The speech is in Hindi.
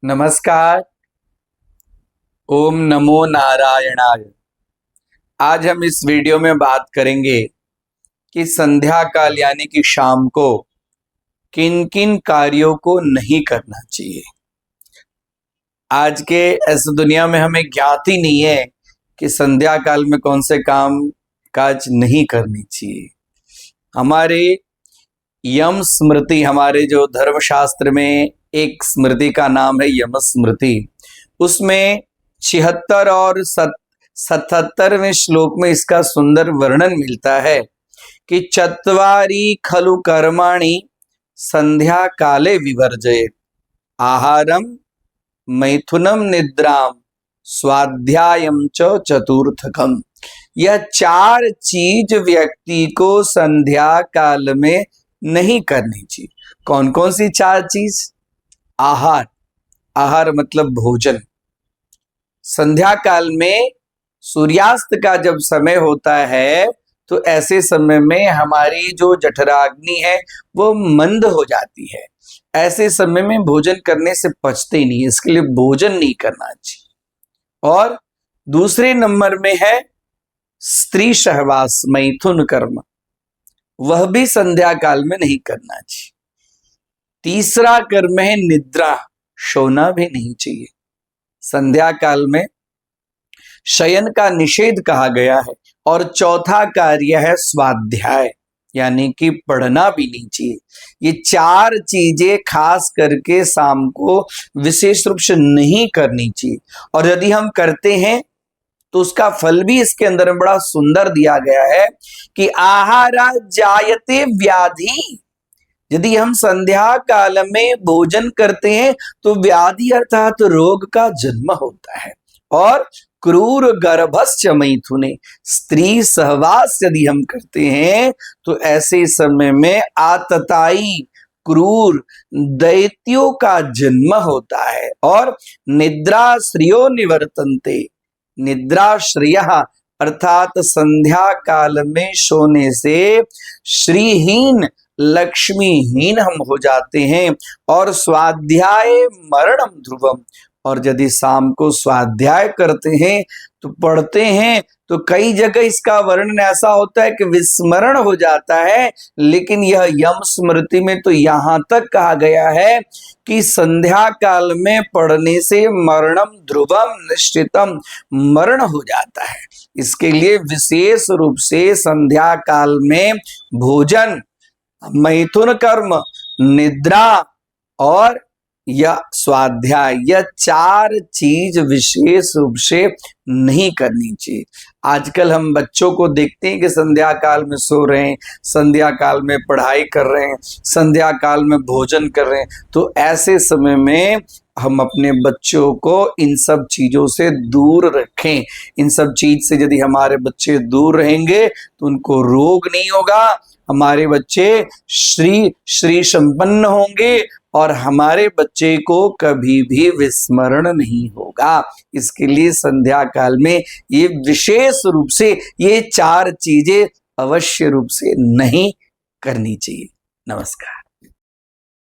नमस्कार। ओम नमो नारायणाय। आज हम इस वीडियो में बात करेंगे कि संध्या काल यानी कि शाम को किन किन कार्यों को नहीं करना चाहिए। आज के ऐसे दुनिया में हमें ज्ञात ही नहीं है कि संध्या काल में कौन से काम काज नहीं करनी चाहिए। हमारे यम स्मृति, हमारे जो धर्मशास्त्र में एक स्मृति का नाम है यम स्मृति, उसमें 76 और 77वें श्लोक में इसका सुंदर वर्णन मिलता है कि चत्वारि खलु कर्माणि संध्या काले विवर्जयेत्, आहारम मैथुनम निद्राम स्वाध्यायम च चतुर्थकम। यह 4 चीज व्यक्ति को संध्या काल में नहीं करनी चाहिए। कौन कौन सी 4 चीज? आहार, आहार मतलब भोजन। संध्या काल में सूर्यास्त का जब समय होता है तो ऐसे समय में हमारी जो जठराग्नि है वो मंद हो जाती है। ऐसे समय में भोजन करने से पचते ही नहीं, इसके लिए भोजन नहीं करना चाहिए। और दूसरे नंबर में है स्त्री सहवास, मैथुन कर्म, वह भी संध्या काल में नहीं करना चाहिए। तीसरा कर्म है निद्रा, सोना भी नहीं चाहिए। संध्या काल में शयन का निषेध कहा गया है। और चौथा कार्य है स्वाध्याय, यानी कि पढ़ना भी नहीं चाहिए। ये 4 चीजें खास करके शाम को विशेष रूप से नहीं करनी चाहिए। और यदि हम करते हैं तो उसका फल भी इसके अंदर में बड़ा सुंदर दिया गया है कि आहारा जायते व्याधि। यदि हम संध्या काल में भोजन करते हैं तो व्याधि अर्थात रोग का जन्म होता है। और क्रूर गर्भस्य मैथुने, स्त्री सहवास यदि हम करते हैं तो ऐसे समय में आतताई क्रूर दैत्यों का जन्म होता है। और निद्रा श्रियो निवर्तन्ते, निद्रा श्रेय अर्थात संध्या काल में सोने से श्रीहीन लक्ष्मीहीन हम हो जाते हैं। और स्वाध्याय मरणम ध्रुवम, और यदि शाम को स्वाध्याय करते हैं तो पढ़ते हैं तो कई जगह इसका वर्णन ऐसा होता है कि विस्मरण हो जाता है। लेकिन यह यम स्मृति में तो यहां तक कहा गया है कि संध्या काल में पढ़ने से मरणम ध्रुवम निश्चितम, मरण हो जाता है। इसके लिए विशेष रूप से संध्या काल में भोजन, मैथुन कर्म, निद्रा और या स्वाध्याय, यह 4 चीज विशेष रूप से नहीं करनी चाहिए। आजकल हम बच्चों को देखते हैं कि संध्या काल में सो रहे हैं, संध्या काल में पढ़ाई कर रहे हैं, संध्या काल में भोजन कर रहे हैं। तो ऐसे समय में हम अपने बच्चों को इन सब चीजों से दूर रखें। इन सब चीज से यदि हमारे बच्चे दूर रहेंगे तो उनको रोग नहीं होगा, हमारे बच्चे श्री संपन्न होंगे और हमारे बच्चे को कभी भी विस्मरण नहीं होगा। इसके लिए संध्या काल में ये विशेष रूप से ये 4 चीजें अवश्य रूप से नहीं करनी चाहिए। नमस्कार।